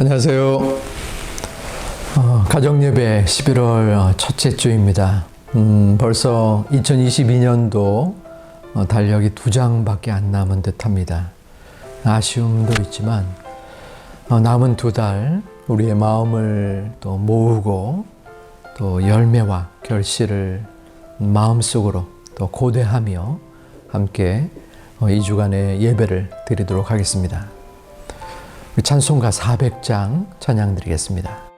안녕하세요. 가정예배 11월 첫째 주입니다. 벌써 2022년도 달력이 2장밖에 안 남은 듯합니다. 아쉬움도 있지만 남은 2달 우리의 마음을 또 모으고 또 열매와 결실을 마음속으로 또 고대하며 함께 2주간의 예배를 드리도록 하겠습니다. 찬송가 400장 찬양 드리겠습니다.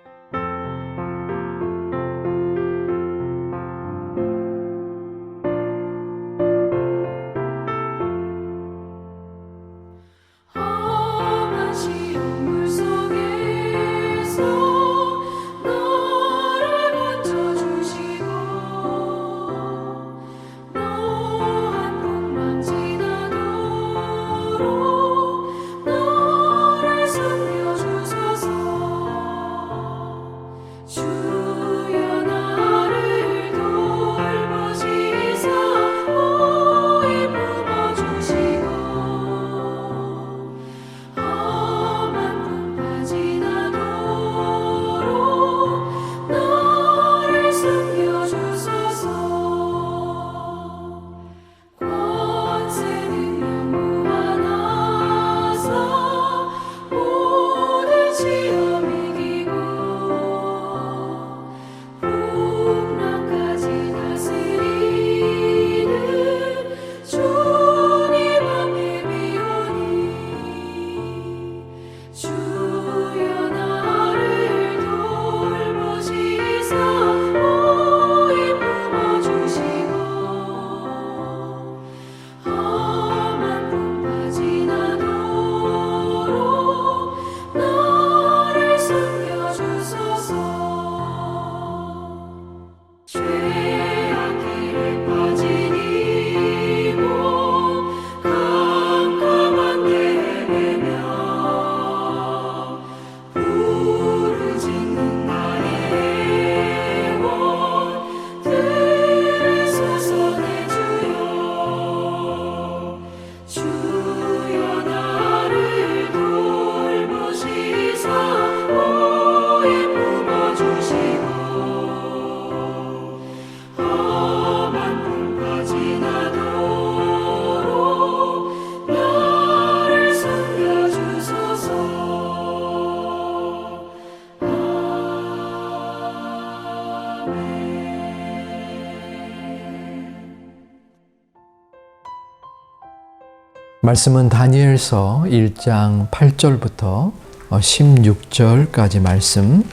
말씀은 다니엘서 1장 8절부터 16절까지 말씀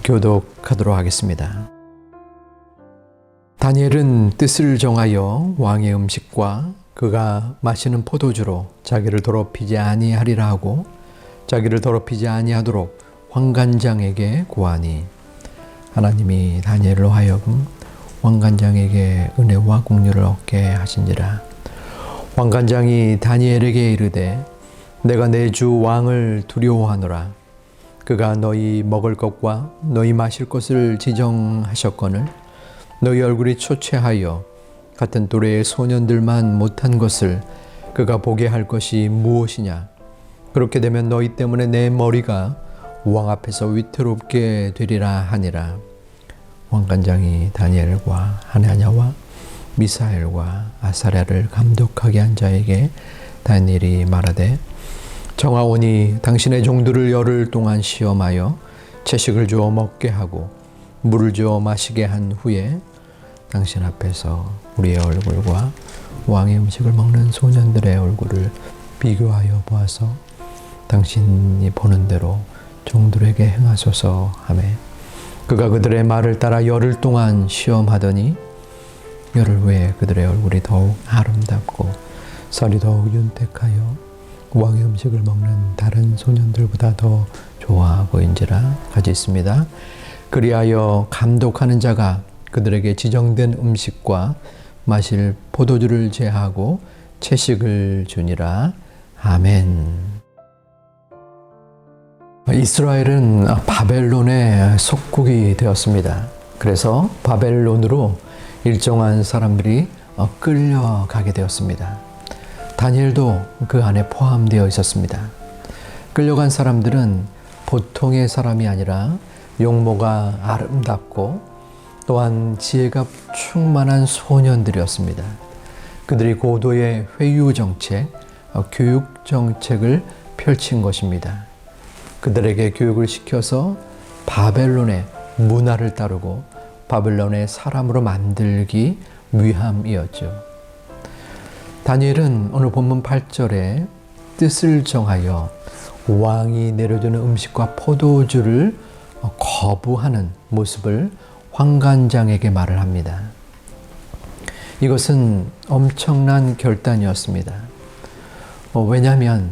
교독하도록 하겠습니다. 다니엘은 뜻을 정하여 왕의 음식과 그가 마시는 포도주로 자기를 더럽히지 아니하리라 하고 자기를 더럽히지 아니하도록 환관장에게 구하니 하나님이 다니엘로 하여금 환관장에게 은혜와 긍휼을 얻게 하신지라. 환관장이 다니엘에게 이르되 내가 내 주 왕을 두려워하노라. 그가 너희 먹을 것과 너희 마실 것을 지정하셨거늘 너희 얼굴이 초췌하여 같은 또래의 소년들만 못한 것을 그가 보게 할 것이 무엇이냐. 그렇게 되면 너희 때문에 내 머리가 왕 앞에서 위태롭게 되리라 하니라. 환관장이 다니엘과 하나냐와 미사엘과 아사랴를 감독하게 한 자에게 다니엘이 말하되 정하오니 당신의 종들을 열흘 동안 시험하여 채식을 주어 먹게 하고 물을 주어 마시게 한 후에 당신 앞에서 우리의 얼굴과 왕의 음식을 먹는 소년들의 얼굴을 비교하여 보아서 당신이 보는 대로 종들에게 행하소서 하매 그가 그들의 말을 따라 열흘 동안 시험하더니 열흘 후에 그들의 얼굴이 더욱 아름답고 살이 더욱 윤택하여 왕의 음식을 먹는 다른 소년들보다 더 좋아 보인지라 가지 있습니다. 그리하여 감독하는 자가 그들에게 지정된 음식과 마실 포도주를 제하고 채식을 주니라. 아멘. 이스라엘은 바벨론의 속국이 되었습니다. 그래서 바벨론으로 일정한 사람들이 끌려가게 되었습니다. 다니엘도 그 안에 포함되어 있었습니다. 끌려간 사람들은 보통의 사람이 아니라 용모가 아름답고 또한 지혜가 충만한 소년들이었습니다. 그들이 고도의 회유 정책, 교육 정책을 펼친 것입니다. 그들에게 교육을 시켜서 바벨론의 문화를 따르고 바벨론의 사람으로 만들기 위함이었죠. 다니엘은 오늘 본문 8절에 뜻을 정하여 왕이 내려주는 음식과 포도주를 거부하는 모습을 환관장에게 말을 합니다. 이것은 엄청난 결단이었습니다. 왜냐하면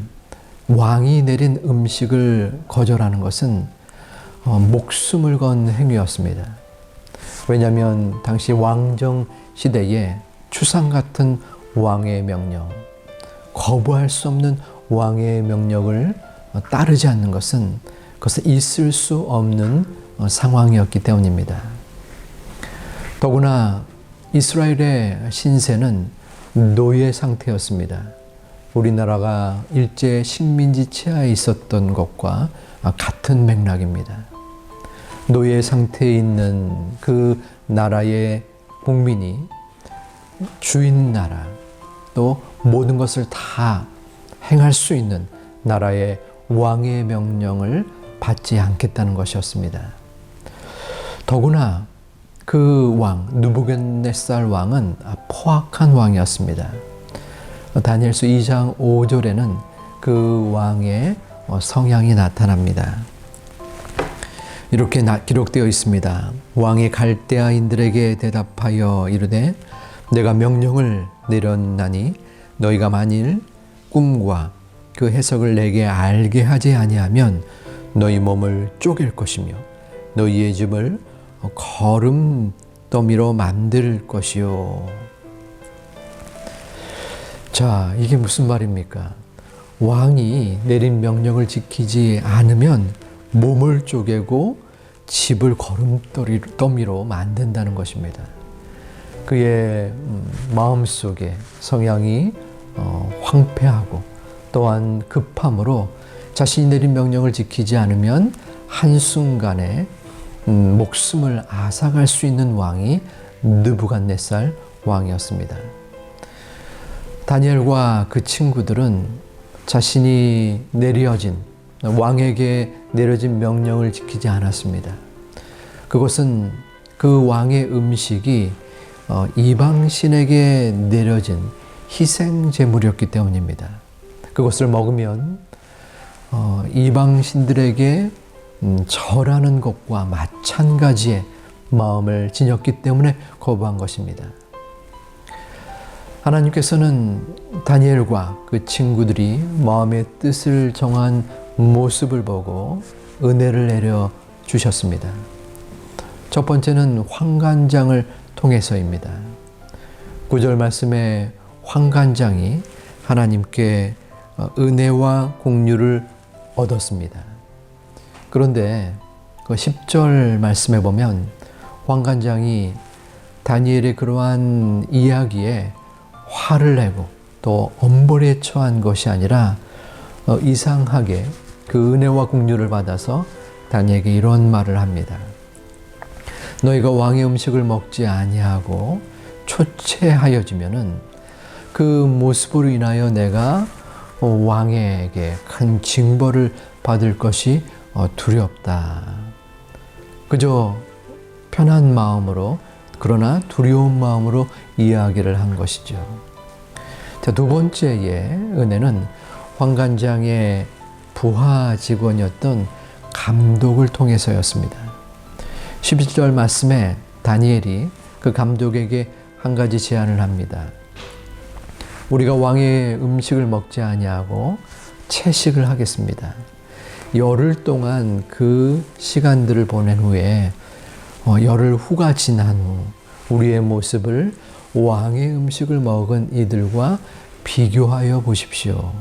왕이 내린 음식을 거절하는 것은 목숨을 건 행위였습니다. 왜냐하면 당시 왕정 시대에 추상 같은 왕의 명령, 거부할 수 없는 왕의 명령을 따르지 않는 것은 그것은 있을 수 없는 상황이었기 때문입니다. 더구나 이스라엘의 신세는 노예 상태였습니다. 우리나라가 일제 식민지 치하에 있었던 것과 같은 맥락입니다. 노예 상태에 있는 그 나라의 국민이 주인 나라, 또 모든 것을 다 행할 수 있는 나라의 왕의 명령을 받지 않겠다는 것이었습니다. 더구나 그 왕, 느부갓네살 왕은 포악한 왕이었습니다. 다니엘서 2장 5절에는 그 왕의 성향이 나타납니다. 이렇게 기록되어 있습니다. 왕이 갈대아인들에게 대답하여 이르되 내가 명령을 내렸나니 너희가 만일 꿈과 그 해석을 내게 알게 하지 아니하면 너희 몸을 쪼갤 것이며 너희의 집을 거름더미로 만들 것이요. 자, 이게 무슨 말입니까? 왕이 내린 명령을 지키지 않으면 몸을 쪼개고 집을 거름더미로 만든다는 것입니다. 그의 마음속에 성향이 황폐하고 또한 급함으로 자신이 내린 명령을 지키지 않으면 한순간에 목숨을 앗아갈 수 있는 왕이 느부갓네살 왕이었습니다. 다니엘과 그 친구들은 자신이 왕에게 내려진 명령을 지키지 않았습니다. 그것은 그 왕의 음식이 이방신에게 내려진 희생 제물이었기 때문입니다. 그것을 먹으면 이방신들에게 절하는 것과 마찬가지의 마음을 지녔기 때문에 거부한 것입니다. 하나님께서는 다니엘과 그 친구들이 마음의 뜻을 정한 모습을 보고 은혜를 내려 주셨습니다. 첫 번째는 환관장을 통해서입니다. 9절 말씀에 환관장이 하나님께 은혜와 공유를 얻었습니다. 그런데 그 10절 말씀에 보면 환관장이 다니엘의 그러한 이야기에 화를 내고 또 엄벌에 처한 것이 아니라 이상하게 그 은혜와 공유를 받아서 다니엘에게 이런 말을 합니다. 너희가 왕의 음식을 먹지 아니하고 초췌하여지면은 그 모습으로 인하여 내가 왕에게 큰 징벌을 받을 것이 두렵다. 그저 편한 마음으로 그러나 두려운 마음으로 이야기를 한 것이죠. 자, 두 번째의 은혜는 환관장의 부하 직원이었던 감독을 통해서였습니다. 11절 말씀에 다니엘이 그 감독에게 한 가지 제안을 합니다. 우리가 왕의 음식을 먹지 아니하고 채식을 하겠습니다. 열흘 동안 그 시간들을 보낸 후에 열흘 후가 지난 후 우리의 모습을 왕의 음식을 먹은 이들과 비교하여 보십시오.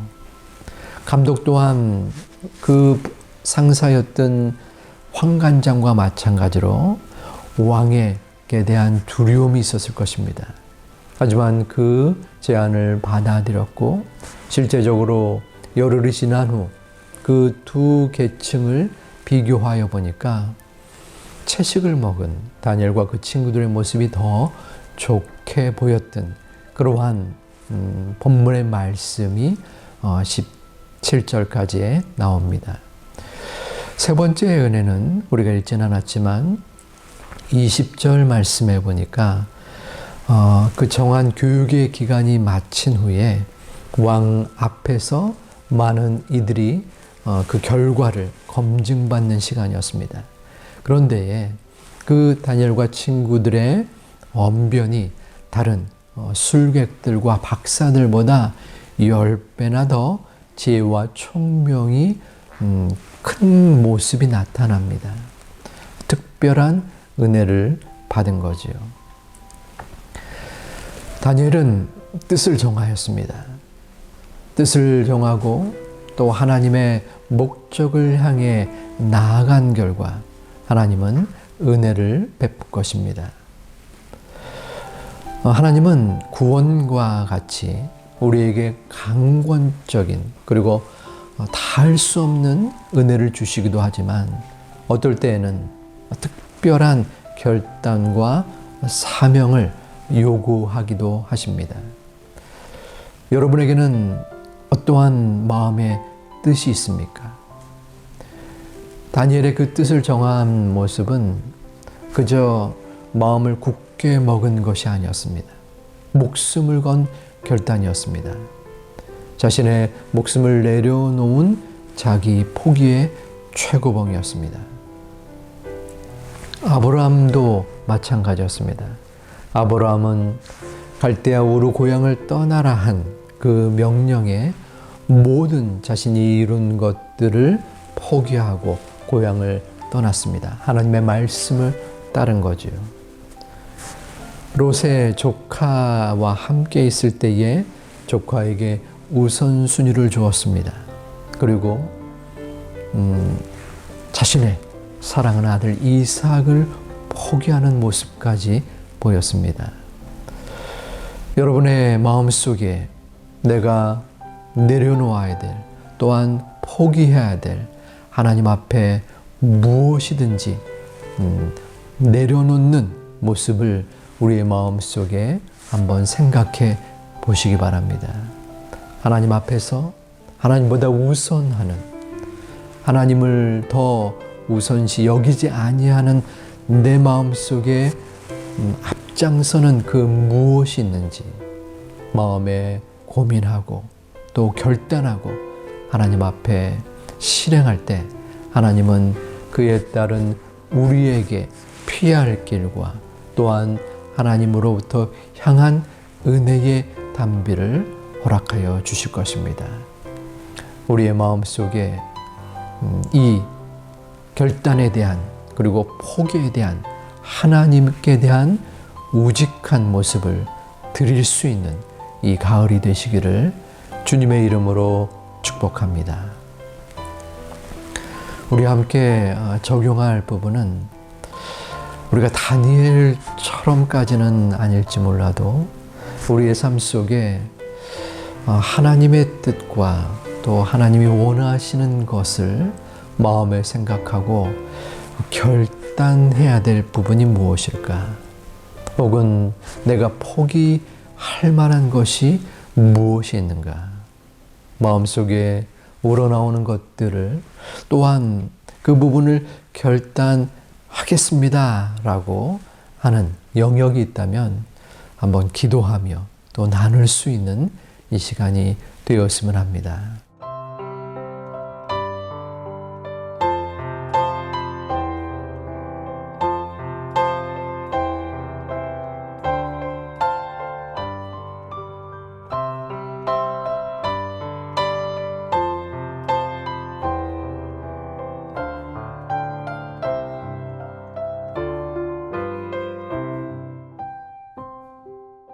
감독 또한 그 상사였던 환관장과 마찬가지로 왕에게 대한 두려움이 있었을 것입니다. 하지만 그 제안을 받아들였고 실제적으로 열흘이 지난 후 그 두 계층을 비교하여 보니까 채식을 먹은 다니엘과 그 친구들의 모습이 더 좋게 보였던 그러한 본문의 말씀이 17절까지 나옵니다. 세 번째 은혜는 우리가 읽진 않았지만 20절 말씀에 보니까 그 정한 교육의 기간이 마친 후에 왕 앞에서 많은 이들이 그 결과를 검증받는 시간이었습니다. 그런데 그 다니엘과 친구들의 언변이 다른 술객들과 박사들보다 10배나 더 지혜와 총명이 큰 모습이 나타납니다. 특별한 은혜를 받은 거지요. 다니엘은 뜻을 정하였습니다. 뜻을 정하고 또 하나님의 목적을 향해 나아간 결과 하나님은 은혜를 베풀 것입니다. 하나님은 구원과 같이 우리에게 강권적인 그리고 다할 수 없는 은혜를 주시기도 하지만 어떨 때에는 특별한 결단과 사명을 요구하기도 하십니다. 여러분에게는 어떠한 마음의 뜻이 있습니까? 다니엘의 그 뜻을 정한 모습은 그저 마음을 굳게 먹은 것이 아니었습니다. 목숨을 건 결단이었습니다. 자신의 목숨을 내려놓은 자기 포기의 최고봉이었습니다. 아브라함도 마찬가지였습니다. 아브라함은 갈대아 우르 고향을 떠나라 한 그 명령에 모든 자신이 이룬 것들을 포기하고 고향을 떠났습니다. 하나님의 말씀을 따른 거지요. 롯의 조카와 함께 있을 때에 조카에게 우선순위를 주었습니다. 그리고 자신의 사랑하는 아들 이삭을 포기하는 모습까지 보였습니다. 여러분의 마음속에 내가 내려놓아야 될 또한 포기해야 될 하나님 앞에 무엇이든지 내려놓는 모습을 우리의 마음속에 한번 생각해 보시기 바랍니다. 하나님 앞에서 하나님보다 우선하는 하나님을 더 우선시 여기지 아니하는 내 마음속에 앞장서는 그 무엇이 있는지 마음에 고민하고 또 결단하고 하나님 앞에 실행할 때 하나님은 그에 따른 우리에게 피할 길과 또한 하나님으로부터 향한 은혜의 담비를 허락하여 주실 것입니다. 우리의 마음속에 이 결단에 대한 그리고 포기에 대한 하나님께 대한 우직한 모습을 드릴 수 있는 이 가을이 되시기를 주님의 이름으로 축복합니다. 우리 함께 적용할 부분은 우리가 다니엘처럼까지는 아닐지 몰라도 우리의 삶 속에 하나님의 뜻과 또 하나님이 원하시는 것을 마음에 생각하고 결단해야 될 부분이 무엇일까? 혹은 내가 포기할 만한 것이 무엇이 있는가? 마음속에 우러나오는 것들을 또한 그 부분을 결단하겠습니다 라고 하는 영역이 있다면 한번 기도하며 또 나눌 수 있는 이 시간이 되었으면 합니다.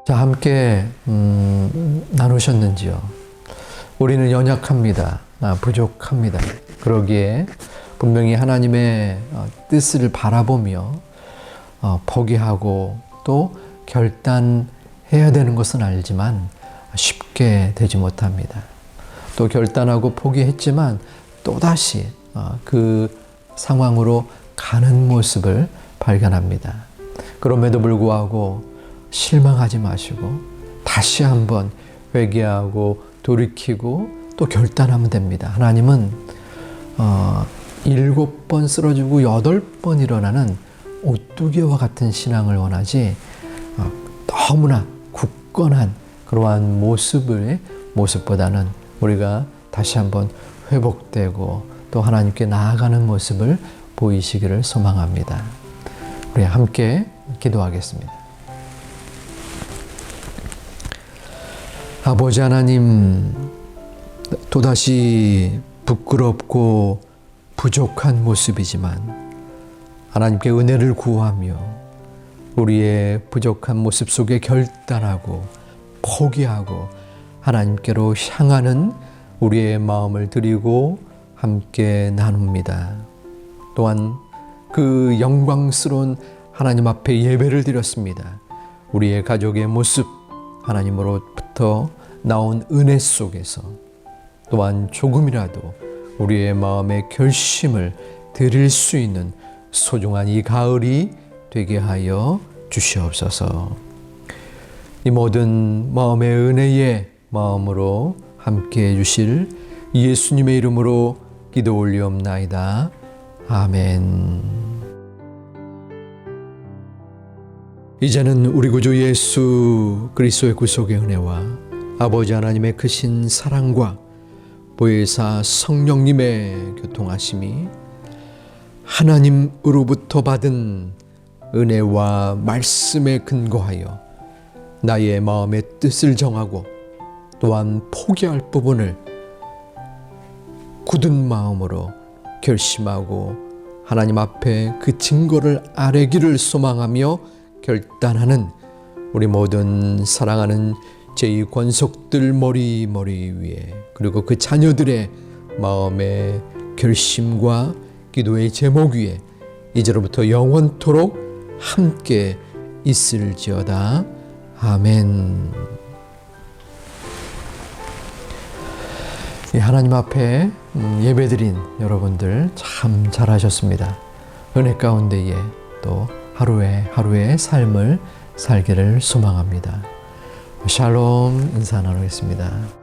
자, 함께 나누셨는지요? 우리는 연약합니다. 부족합니다. 그러기에 분명히 하나님의 뜻을 바라보며 포기하고 또 결단해야 되는 것은 알지만 쉽게 되지 못합니다. 또 결단하고 포기했지만 또다시 그 상황으로 가는 모습을 발견합니다. 그럼에도 불구하고 실망하지 마시고 다시 한번 회개하고 돌이키고 또 결단하면 됩니다. 하나님은 7번 쓰러지고 8번 일어나는 오뚜기와 같은 신앙을 원하지 너무나 굳건한 그러한 모습보다는 우리가 다시 한번 회복되고 또 하나님께 나아가는 모습을 보이시기를 소망합니다. 우리 함께 기도하겠습니다. 아버지 하나님, 또다시 부끄럽고 부족한 모습이지만 하나님께 은혜를 구하며 우리의 부족한 모습 속에 결단하고 포기하고 하나님께로 향하는 우리의 마음을 드리고 함께 나눕니다. 또한 그 영광스러운 하나님 앞에 예배를 드렸습니다. 우리의 가족의 모습, 하나님으로부터 나온 은혜 속에서 또한 조금이라도 우리의 마음의 결심을 드릴 수 있는 소중한 이 가을이 되게 하여 주시옵소서. 이 모든 마음의 은혜의 마음으로 함께해 주실 예수님의 이름으로 기도 올리옵나이다. 아멘. 이제는 우리 구주 예수 그리스도의 구속의 은혜와 아버지 하나님의 크신 사랑과 보혜사 성령님의 교통하심이 하나님으로부터 받은 은혜와 말씀에 근거하여 나의 마음의 뜻을 정하고 또한 포기할 부분을 굳은 마음으로 결심하고 하나님 앞에 그 증거를 아뢰기를 소망하며 결단하는 우리 모든 사랑하는 제2권속들 머리 위에 그리고 그 자녀들의 마음의 결심과 기도의 제목 위에 이제로부터 영원토록 함께 있을지어다. 아멘. 하나님 앞에 예배드린 여러분들 참 잘하셨습니다. 은혜 가운데에 또 하루의 삶을 살기를 소망합니다. 샬롬 인사 나누겠습니다.